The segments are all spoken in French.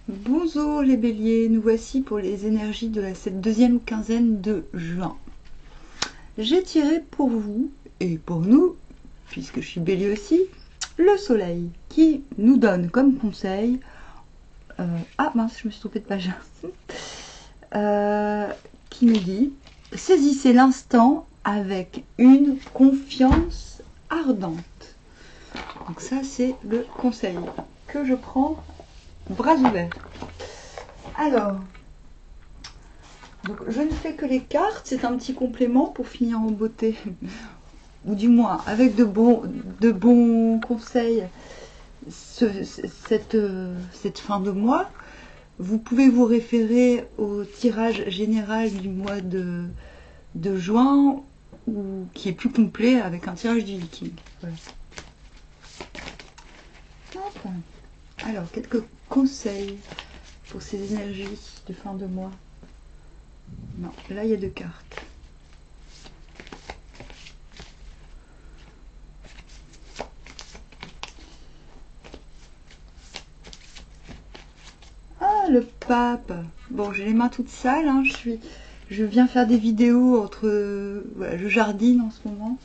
Bonjour les béliers, nous voici pour les énergies de cette deuxième quinzaine de juin. J'ai tiré pour vous et pour nous, puisque je suis bélier aussi, le soleil qui nous donne comme conseil... ah mince, je me suis trompée de page. Qui nous dit « Saisissez l'instant avec une confiance ardente ». Donc ça c'est le conseil que je prends bras ouverts. Alors, donc je ne fais que les cartes, c'est un petit complément pour finir en beauté, ou du moins avec de bons conseils cette fin de mois. Vous pouvez vous référer au tirage général du mois de juin, qui est plus complet avec un tirage du Viking. Voilà. Hop. Alors, quelques conseils pour ces énergies de fin de mois. Non, là il y a 2 cartes. Ah, le pape. Bon, j'ai les mains toutes sales, hein. Je viens faire des vidéos voilà, je jardine en ce moment.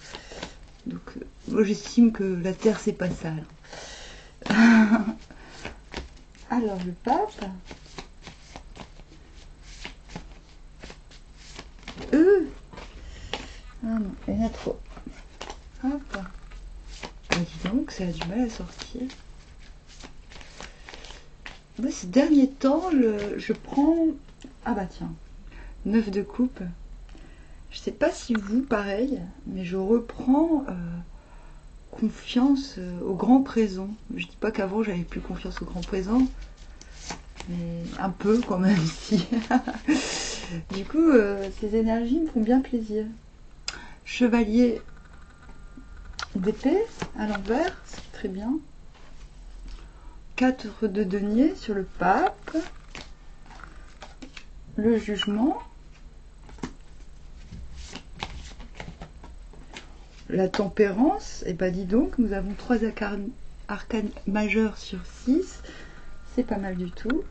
Donc, moi j'estime que la terre c'est pas sale. Alors, le pape. Ah non, il y en a trop. Hop. Ah, dis donc, ça a du mal à sortir. Moi, ces derniers temps, je prends... Ah bah tiens, 9 de coupe. Je sais pas si vous, pareil, mais je reprends confiance au grand présent. Je dis pas qu'avant, j'avais plus confiance au grand présent, mais un peu quand même, si. Du coup, ces énergies me font bien plaisir. Chevalier d'épée à l'envers, c'est très bien. 4 de denier sur le pape. Le jugement. La tempérance. Et bah dis donc, nous avons 3 arcanes majeurs sur 6. C'est pas mal du tout.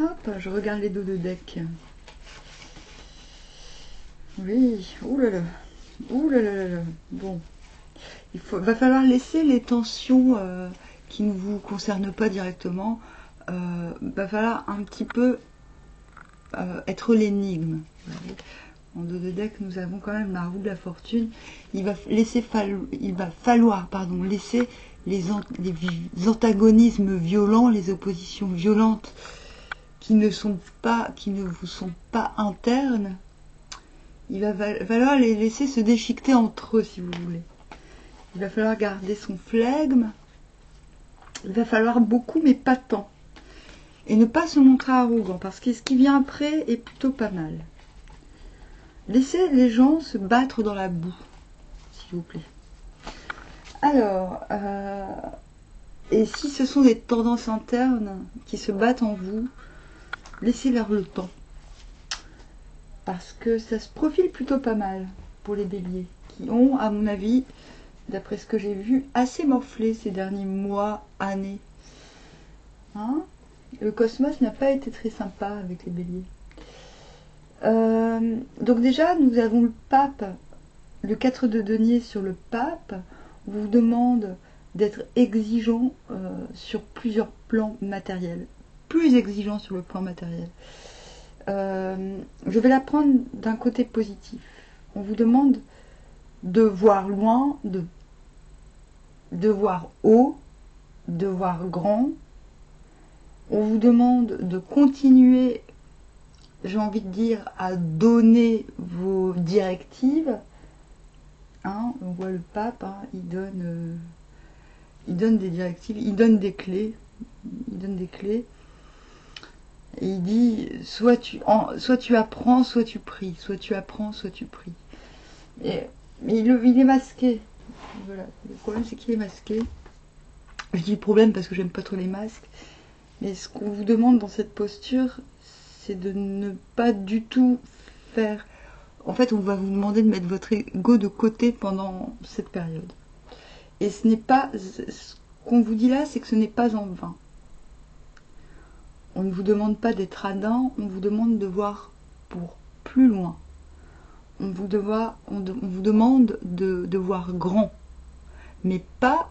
Hop, je regarde les dos de deck. Oui, oulala. Oulala. Bon. Va falloir laisser les tensions qui ne vous concernent pas directement. Va falloir un petit peu être l'énigme. En dos de deck, nous avons quand même la roue de la fortune. Il va falloir laisser les antagonismes violents, les oppositions violentes qui ne vous sont pas internes. Il va falloir les laisser se déchiqueter entre eux, si vous voulez. Il va falloir garder son flegme. Il va falloir beaucoup, mais pas tant. Et ne pas se montrer arrogant, parce que ce qui vient après est plutôt pas mal. Laissez les gens se battre dans la boue, s'il vous plaît. Alors, et si ce sont des tendances internes qui se battent en vous, laissez-leur le temps. Parce que ça se profile plutôt pas mal pour les béliers, qui ont, à mon avis, d'après ce que j'ai vu, assez morflé ces derniers mois, années. Hein? Le cosmos n'a pas été très sympa avec les béliers. Donc déjà, nous avons le pape, le 4 de denier sur le pape. On vous demande d'être exigeant sur plusieurs plans matériels. Plus exigeant sur le plan matériel. Je vais la prendre d'un côté positif. On vous demande de voir loin, de voir haut, de voir grand. On vous demande de continuer, j'ai envie de dire, à donner vos directives. Hein, on voit le pape, hein, il donne des directives, il donne des clés. Il donne des clés. Et il dit, soit tu apprends, soit tu pries. Soit tu apprends, soit tu pries. Mais il est masqué. Voilà. Le problème, c'est qu'il est masqué. Je dis le problème parce que j'aime pas trop les masques. Mais ce qu'on vous demande dans cette posture, c'est de ne pas du tout faire... En fait, on va vous demander de mettre votre ego de côté pendant cette période. Et ce n'est pas... Ce qu'on vous dit là, c'est que ce n'est pas en vain. On ne vous demande pas d'être radin, on vous demande de voir pour plus loin. On vous demande de voir grand, mais pas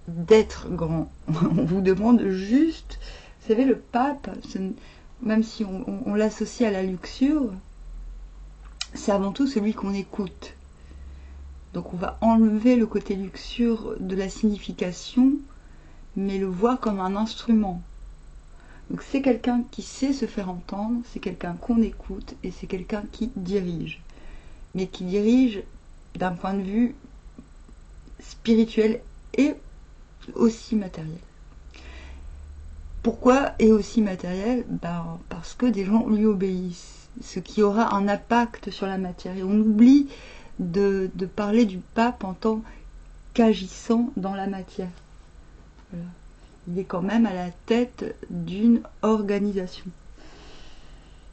d'être grand. On vous demande juste... Vous savez, le pape, même si on l'associe à la luxure, c'est avant tout celui qu'on écoute. Donc on va enlever le côté luxure de la signification, mais le voir comme un instrument. Donc c'est quelqu'un qui sait se faire entendre, c'est quelqu'un qu'on écoute, et c'est quelqu'un qui dirige. Mais qui dirige d'un point de vue spirituel et aussi matériel. Pourquoi et aussi matériel? Parce que des gens lui obéissent, ce qui aura un impact sur la matière. Et on oublie de parler du pape en tant qu'agissant dans la matière. Voilà. Il est quand même à la tête d'une organisation.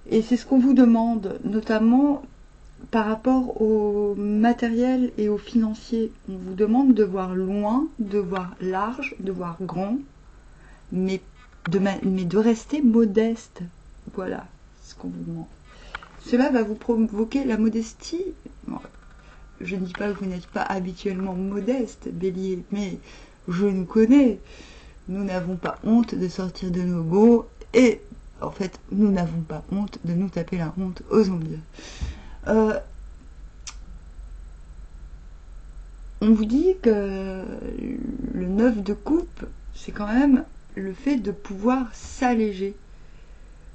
Et c'est ce qu'on vous demande, notamment par rapport au matériel et au financier. On vous demande de voir loin, de voir large, de voir grand, mais de rester modeste. Voilà ce qu'on vous demande. Cela va vous provoquer la modestie. Bon, je ne dis pas que vous n'êtes pas habituellement modeste, Bélier, mais je nous connais. Nous n'avons pas honte de sortir de nos gonds et en fait, nous n'avons pas honte de nous taper la honte, osons dire. On vous dit que le 9 de coupe, c'est quand même le fait de pouvoir s'alléger,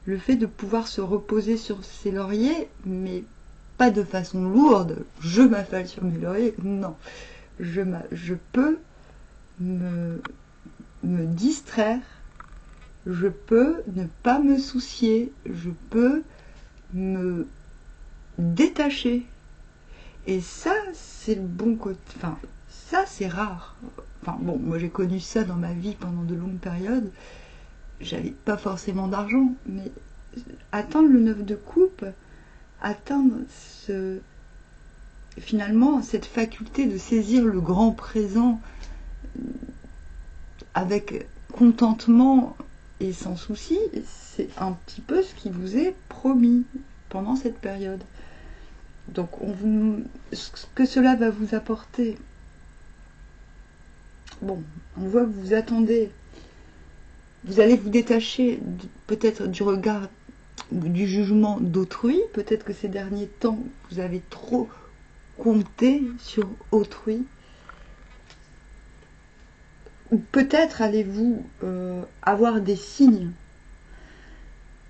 le fait de pouvoir se reposer sur ses lauriers, mais pas de façon lourde, je m'affale sur mes lauriers, non. Je peux me distraire, je peux ne pas me soucier, je peux me détacher. Et ça, c'est le bon côté. Enfin, ça, c'est rare. Enfin, bon, moi j'ai connu ça dans ma vie pendant de longues périodes. J'avais pas forcément d'argent, mais atteindre le 9 de coupe, atteindre finalement cette faculté de saisir le grand présent avec contentement et sans souci, c'est un petit peu ce qui vous est promis pendant cette période. Donc, ce que cela va vous apporter, bon, on voit que vous attendez, vous allez vous détacher peut-être du regard, du jugement d'autrui, peut-être que ces derniers temps, vous avez trop compté sur autrui, ou peut-être allez-vous avoir des signes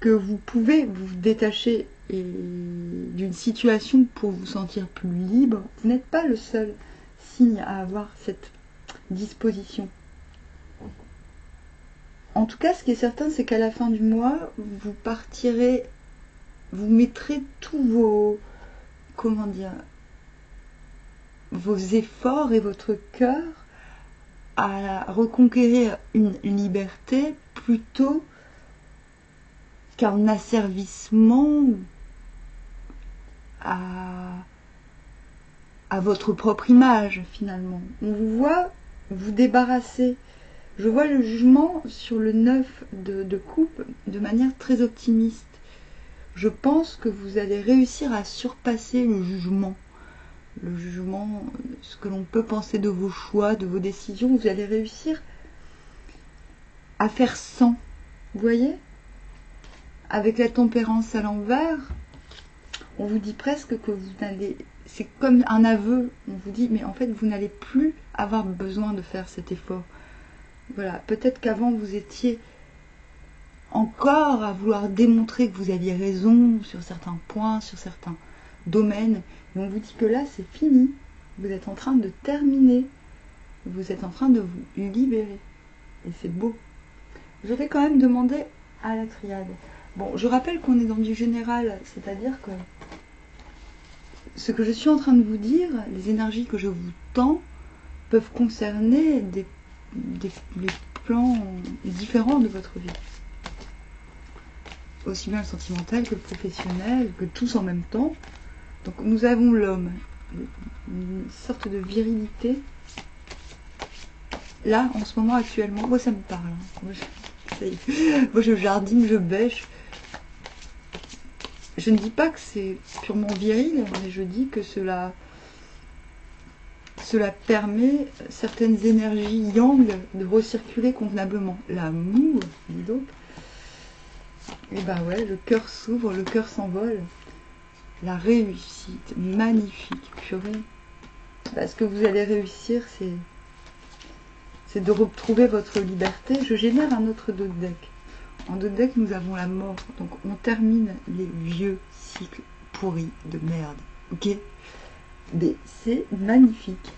que vous pouvez vous détacher d'une situation pour vous sentir plus libre. Vous n'êtes pas le seul signe à avoir cette disposition. En tout cas, ce qui est certain, c'est qu'à la fin du mois, vous partirez, vous mettrez tous vos, comment dire, vos efforts et votre cœur à reconquérir une liberté plutôt qu'un asservissement à votre propre image, finalement. On vous voit vous débarrasser. Je vois le jugement sur le 9 de coupe de manière très optimiste. Je pense que vous allez réussir à surpasser le jugement. Le jugement, ce que l'on peut penser de vos choix, de vos décisions, vous allez réussir à faire sans. Vous voyez ? Avec la tempérance à l'envers, on vous dit presque que vous n'allez... C'est comme un aveu. On vous dit, mais en fait, vous n'allez plus avoir besoin de faire cet effort. Voilà. Peut-être qu'avant, vous étiez encore à vouloir démontrer que vous aviez raison sur certains points, sur certains domaines. Mais on vous dit que là, c'est fini. Vous êtes en train de terminer. Vous êtes en train de vous libérer. Et c'est beau. Je vais quand même demander à la triade. Bon, je rappelle qu'on est dans du général, c'est-à-dire que ce que je suis en train de vous dire, les énergies que je vous tends, peuvent concerner les plans différents de votre vie. Aussi bien le sentimental que le professionnel, que tous en même temps. Donc nous avons l'homme, une sorte de virilité là, en ce moment, actuellement, moi ça me parle. Hein. Moi je jardine, je bêche. Je ne dis pas que c'est purement viril, mais je dis que cela permet certaines énergies yang de recirculer convenablement. L'amour, dis donc. Et ben ouais, le cœur s'ouvre, le cœur s'envole. La réussite, magnifique, purée. Ce que vous allez réussir, c'est de retrouver votre liberté. Je génère un autre dos de deck. En dos de deck, nous avons la mort. Donc on termine les vieux cycles pourris de merde. Ok? Mais c'est magnifique.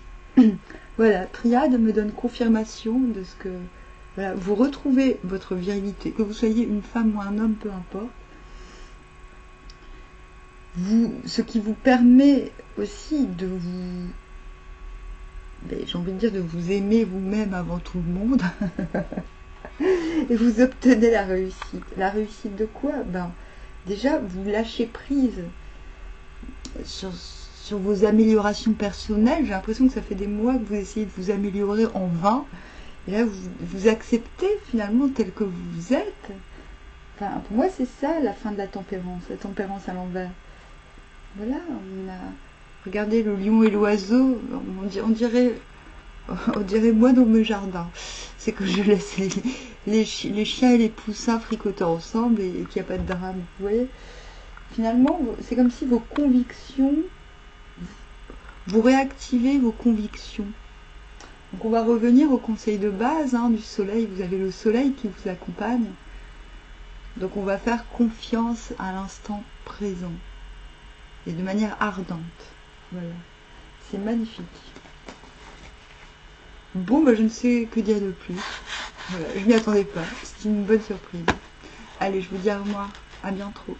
Voilà, Triade me donne confirmation de ce que... Voilà, vous retrouvez votre virilité, que vous soyez une femme ou un homme, peu importe. Ce qui vous permet aussi de vous... j'ai envie de dire de vous aimer vous-même avant tout le monde. Et vous obtenez la réussite. La réussite de quoi? Déjà, vous lâchez prise sur vos améliorations personnelles. J'ai l'impression que ça fait des mois que vous essayez de vous améliorer en vain. Et là, vous acceptez finalement tel que vous êtes. Enfin, pour moi, c'est ça la fin de la tempérance à l'envers. Voilà, on a regardé le lion et l'oiseau. On dirait moi dans mes jardins. C'est que je laisse les chiens et les poussins fricoter ensemble et qu'il n'y a pas de drame. Vous voyez, finalement, c'est comme si vos convictions, vous réactivez vos convictions. Donc on va revenir au conseil de base du soleil. Vous avez le soleil qui vous accompagne. Donc on va faire confiance à l'instant présent. Et de manière ardente. Voilà. C'est magnifique. Bon, je ne sais que dire de plus. Voilà, je m'y attendais pas. C'était une bonne surprise. Allez, je vous dis au revoir. À bientôt.